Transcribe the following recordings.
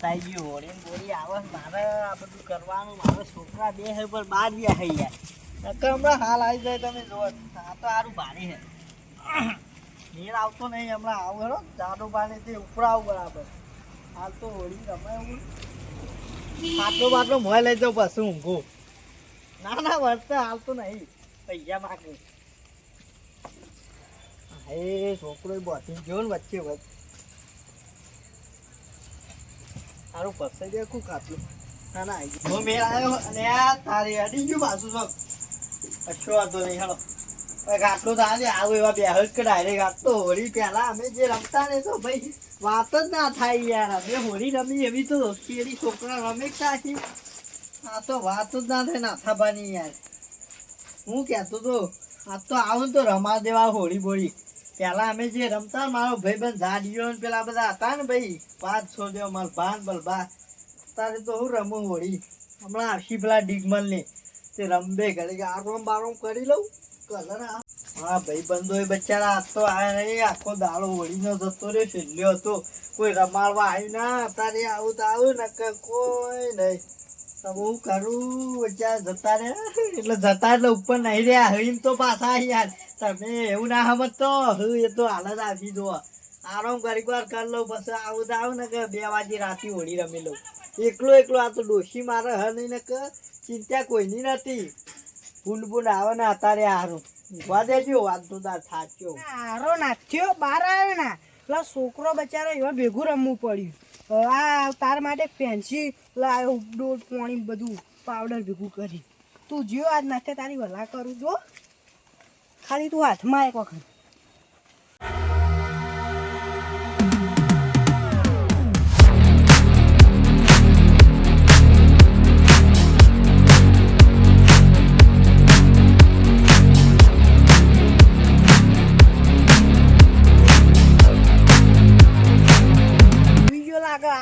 થઈ ગયું હોળી ને બોળી આવે મારે આ બધું કરવાનું મારે છોકરા બે હે પર બાર ગયા હે યાર નકર હમણાં હાલ આવી જાય તમે જો આ તો સારું ભારે હે નીર આવતો નહીં હમણાં આવું હેડો જાડો પાણી તે ઉપડાવું બરાબર હાલ તો હોળી રમે એવું બાટલો મોય લઈ જાઉં પછી ઊંઘું ના વર્તે હાલ તો નહીં પૈસા માગે હે છોકરો બોધી ગયો ને વચ્ચે વચ્ચે તારું પસાઈ જાય ખૂબ ખાતું ના ના આવી મેળ આવ્યો અને આ તારી અડી ગયું પાછું સબ અચ્છો વાંધો નહીં હાલો ગાટલો તો આજે આવું એવા બે હજ કે ડાયરેક્ટ ગાટલો હોળી પહેલા અમે જે રમતા ને તો ભાઈ વાત જ ના થાય યાર અમે હોળી રમી એવી તો કેરી છોકરા રમે સાચી આ તો વાત જ ના થાય નાથાબાની યાર હું કહેતો તો આ તો આવું તો રમા દેવા હોળી બોળી પેલા અમે જે રમતા મારો ભાઈ બંધ ઝાડીઓ ને પેલા બધા હતા ને ભાઈ 5 છોડ્યો મારો ભાન બલબા તારે તો હું રમું હોળી હમણાં આવશી પેલા ડીગમલ ને તે રમબે ઘરે આરોમ બારોમ કરી લઉં કલર હા ભાઈ બંધો એ બચારા આ તો આ નહીં આખો દાડો હોળીનો જતો રહ્યો છેલ્લો હતો કોઈ રમાડવા આવ્યું ના તારે આવું તો આવું ને કોઈ નહીં તમે હું કરું બચ્ચા જતા રે એટલે જતા એટલે ઉપર નહીં રહ્યા હઈને તો પાછા યાર તમે એવું ના સમજતો એ તો હાલત આપી દો આરામ કરી વાર કરી લઉં પછી આવું તો આવું ને કે 2 વાગે રાતે હોળી રમી લઉં એકલો આ તો ડોશી મારે હ નહીં ને કે ચિંતા કોઈની નથી બુંડ આવે ને અત્યારે હારું ઊંઘવા દેજો વાત તો તાર થાચ્યો હારો નાથ્યો બહાર આવ્યો ને પેલા છોકરો બચારો એવા ભેગું રમવું પડ્યું આ તાર માટે ફેન્સી લાવ્યો ડોટ પાણી બધું પાવડર ભેગું કરી તું જ્યો આજ નાથે તારી ભલા કરું જો ખાલી તું હાથમાં એક વખત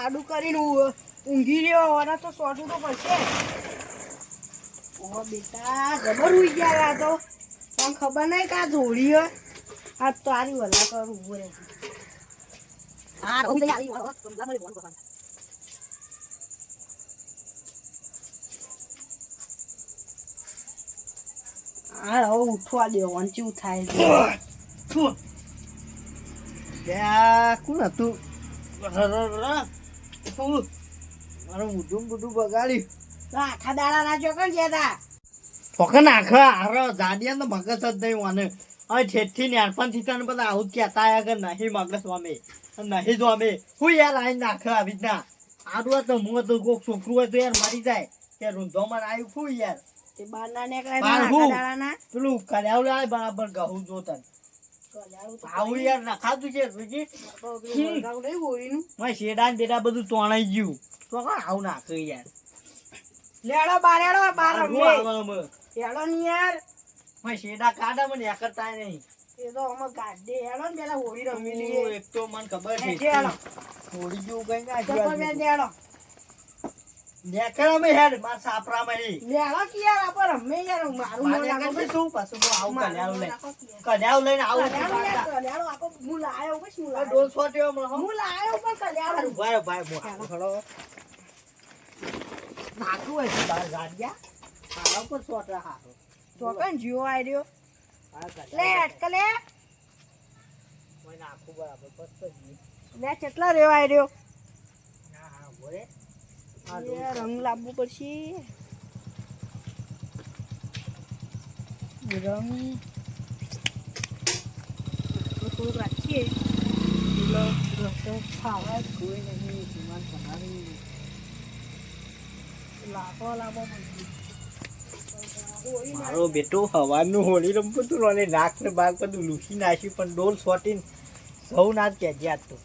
આડું કરીને ઊંઘી રહ્યો અને તો સોટું તો પડશે ઓ બેટા જબર ઉઈ ગયા તો તને ખબર નહીં કે આ જોડી હે આ તો આરી વલા કરું ઉભો રહે આ ઊંઘી આવી કમલા મને ફોન કરો આ હવે ઉઠવા દે વંચું થાય ત્યાં કોણ હતું મારું મોઢું બગાડ્યું આખા દાડા ના ચોકન જતા ફોકન આખા હારો જાડિયા તો મગજ જ નહીં મને હવે ઠેઠથી નેરપણ થી તને બધા આવું જ કહેતા આગળ નહીં મગજ અમે નહીં જો અમે હું યાર આવીને નાખે આવી રીતના આડું તો હું તો કોઈક છોકરું હોય તો યાર મરી જાય કે રૂંધોમાં આવ્યું શું યાર તે બાર ના નીકળે આખા દાડા ના પેલું કલ્યાવ લાવે બરાબર ઘઉં જોતા આવું યાર નખાતું છે શેડા ને બેડા બધું તોણાઈ ગયું તો આવું નાખે યાર લેડો બારેડો બાર હેડો ની યાર શેડા કાઢા મને કરતા નહીં એ તો અમે ગાડે હેડો ને પેલા હોળી રમી લઈએ એક તો મને ખબર છે હોળી જેવું કઈ ના હેડો નેકર અમે હેડ માર સાપરામાં હી લેડો કે યાર આપો રમે યાર મારું મન લાગે શું પાછું હું આવું કલ્યાવ લઈને આવું કલ્યાવ આપો હું લાયો બસ હું લાયો ડોલ છોટ્યો હું લાયો પણ કલ્યાવ ભાઈ ખડો નાખું હોય છે બાર ગાડિયા આલા ઉપર છોટરા હારો ચોકન જીઓ આઈડિયો લે અટકલે કોઈ નાખું બરાબર બસ લે કેટલા રેવા આઈડિયો હા બોલે રંગ લાવવું પડશે રંગ થોડુંક રાખીએ ખાવા કોઈ નહીં જીવન તમારી લાવો મારો બેટો હવાનું હોળી રમતું હતું ને નાક ને બાગ બધું લૂસી નાખ્યું પણ ડોલ છોટીને સૌ ના જ કહેજે આજ તો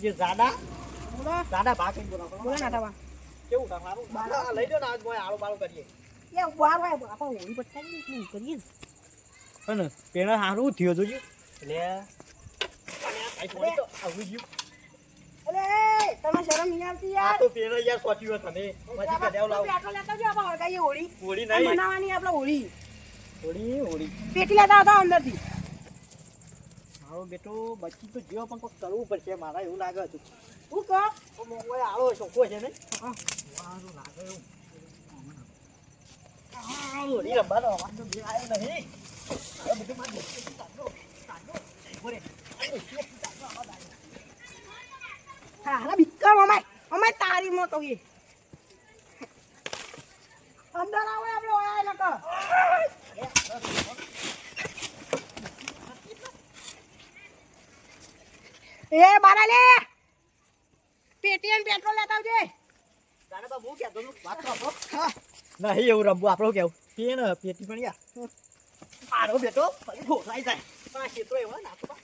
જે દાદા ભાગ બોલે નાટાવા કેવું તમારું બાળા લઈ દો ને આજ મોય આળો બાળો કરીએ એ વાર વાર આપા હોળી પટાઈ ને કરીએ ને પેણા હારું થયો તો એટલે આવી ગયું અરે તમે શરમ નહીં આવતી યાર તો પેણા યાર સોચ્યું તમે મજી કઢાવ લાવ આટલો લેતા જો આપા વળગાઈએ હોળી હોળી નહીં બનાવવાની આપણે હોળી હોળી પેટી લેતા હતા અંદરથી મારો બેટો બચી તો જીવો પણ કોક કરવું પડશે મારા એવું લાગે હતું હું કહો મોંઘો આવો છોકરો છે ને મારું લાગે એવું હોળી રમવાનો અવાજ તો બે આવ્યો નહીં હવે બધું મારે હા બિક્કર અમાય તારી માં કહીએ અંદર આવો આપણે ઓયા નકો એ બારા લે પેટીએમ પેટ્રોલ લેતા આવજે તારે તો હું કહેતો છું વાત તો આપો નહીં એવું રમવું આપણું કેવું પીએ ને પેટી પણ યાર મારો બેટો પછી ઢોસાઈ જાય આ ક્ષેત્રો એવા નાખો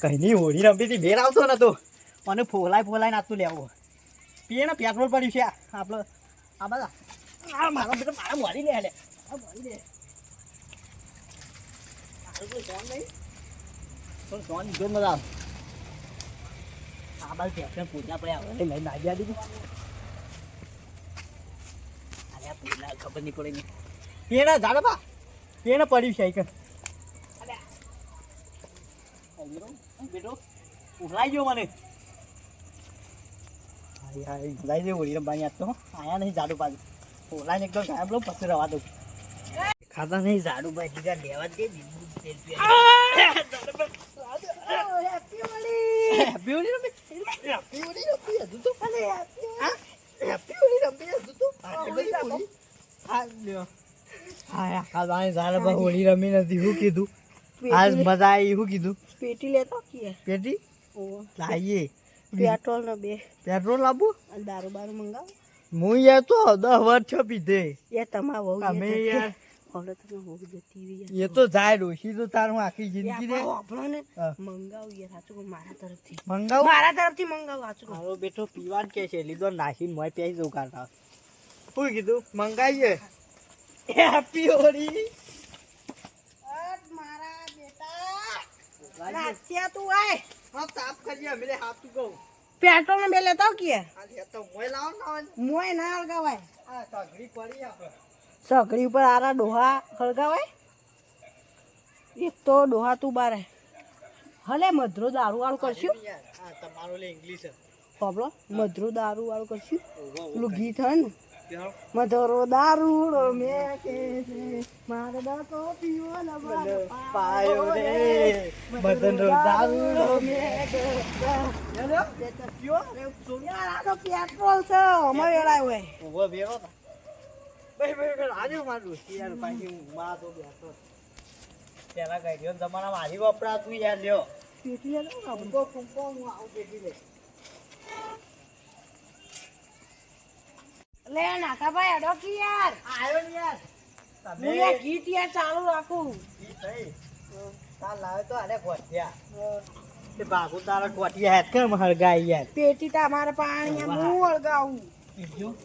કઈ નહીં હોળી રમતી હતી ભેર આવતો નતો મને ફોલાય નાતું લેવું પીએ ને પેટ્રોલ પડ્યું છે આપણે આ બધા આ મારો બેટો મારા મોડી લે લે આ મોડી લે મારું કોઈ જોન નહીં પણ જોન જો મજા આવે આ બાજુ પેટ્રોલ પૂજા પડ્યા હવે લઈને આવી દીધું અરે પેલા ખબર નહીં પડે નહીં પેણા જાડે બા પેણા પડ્યું છે આઈકન બેટો ઉભરાઈ ગયો મને ઉભરાઈ ગયો હોળી રમવાની યાદ તો આયા નહીં જાડુ બાજુ ઓલાને એકદમ સાહેબ લો પછી રવા દઉં ખાતા નહીં જાડુ ભાઈ બીજા લેવા દે હેપી હોળી હજુ તો હેપી હોળી રમી હજુ તો હોળી રમી નથી શું કીધું આજ મજા આવી શું કીધું પેટી લેતો કે પેટી લાવીએ પેટ્રોલ ને બે પેટ્રોલ લાવવું અને દારૂ બારૂ મંગાવ હું યાર તો 10 વર્ષ પીધે એ તમાર વહુ અમે યાર હવે તમે વહુ જતી રહી એ તો જાય ડોશી તો તાર હું આખી જિંદગી રે આપણો ને મંગાવ યાર સાચું મારા તરફથી મંગાવ મારા તરફથી મંગાવ સાચું મારો બેટો પીવાન કે છે લીધો નાખીને મોય પ્યાઈ જવું કાઢા શું કીધું મંગાઈએ હેપી હોળી મારા બેટા રાત્યા તું આય હા તાપ કરીએ મેલે હાથ તું કહું પેટ્રોલ ને બે લેતા કે આ તો મોય લાવ ના મોય ના હળગાવાય આ સગડી પડી આપણે સગડી ઉપર આરા ડોહા હળગાવાય એક તો ડોહા તું બારે હલે મધરો દારૂ વાળું કરશું હા તમારો લે ઇંગ્લિશ પબલો મધરો દારૂ વાળું કરશું પેલું ગીત હે ને મધરો દારૂડો મેં કે છે મારે દાતો પીવો ન પાયો રે મધરો દારૂડો મેં કે હેલો પીવો યાર આ તો પેટ્રોલ છે અમાર વેળાય હોય ઉભો બેરો તા ભાઈ આજે મારું યાર પાછી માં તો બેસો પેલા કઈ ગયો તમારા મારી વપરા તું યાર લ્યો પેટી લે ને કુંકો હું આવું પેટી લે લે નાકા ભાઈ અડો કી યાર આયો ને યાર હું યાર ગીત યાર ચાલુ રાખું ઈ થઈ તાર લાવે તો આને ગોઠિયા તે બાગુ તારા ગોઠિયા હેત કેમ હળગાઈ યાર પેટી તમારે પાણી હું વળગાવું જો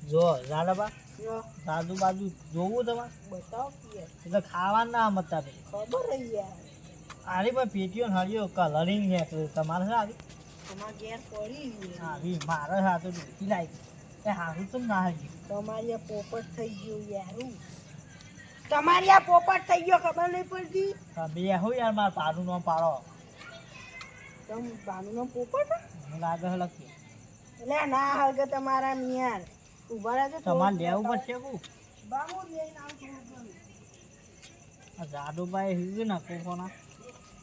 જો જાડબા સાદુ બાજુ જોવું તમારે બતાવ કે એટલે ખાવાનું ના મતા પે ખબર રહી યાર આરી પણ પેટીઓ હળિયો કલરિંગ હે તમારે છે આવી તમાર ઘેર પડી આવી મારે હાથો ડૂકી લાગી એ હારું તો ના હજી તમારી આ પોપટ થઈ ગયો યાર તમારી આ પોપટ થઈ ગયો ખબર નહીં પડતી બે હો યાર માર પાડું નો પાડો તમ બાનુનો પોપટ મને લાગે હે લખી લે ના હળગે તમારા મિયાર ઉભા રહેજો તમારે લેવું પડશે કુ બામુ લઈને આવું આ જાદુભાઈ હિજુ ના કોકોના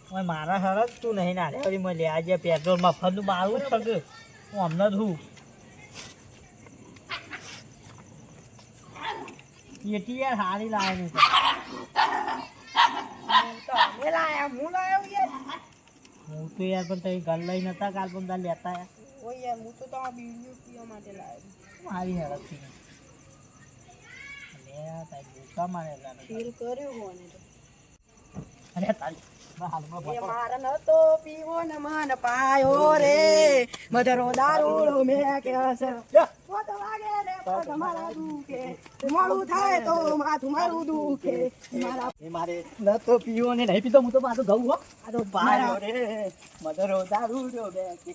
ઓય મારા હરજ તું નહીં ના રે મને લે આજે પેટ્રોલ માં ફંદ મારું જ પગ હું હમણાં જ હું પેટી યાર હારી લાવે નહીં તમે લાયા હું લાયો યાર હું તો યાર પણ તઈ ઘર લઈ નતા કાલ પણ તાર લેતા યાર ઓય યાર હું તો તમારા બીડીઓ પીવા માટે લાયો મારી હેરત થી લે તાઈ ભૂકા મારે જાને ફીલ કર્યું હોને તો અરે તારી હાલમાં એ મારા નતો પીવો ને મન પાયો રે મધરો દારૂડો મે કે હસે પોત વાગે રે પોત મારા દુખે મોડું થાય તો માથું મારું દુખે મારા એ મારે નતો પીવો ને નહીં પીતો હું તો પાછો ગઉ હો આ તો પાયો રે મધરો દારૂડો બે કે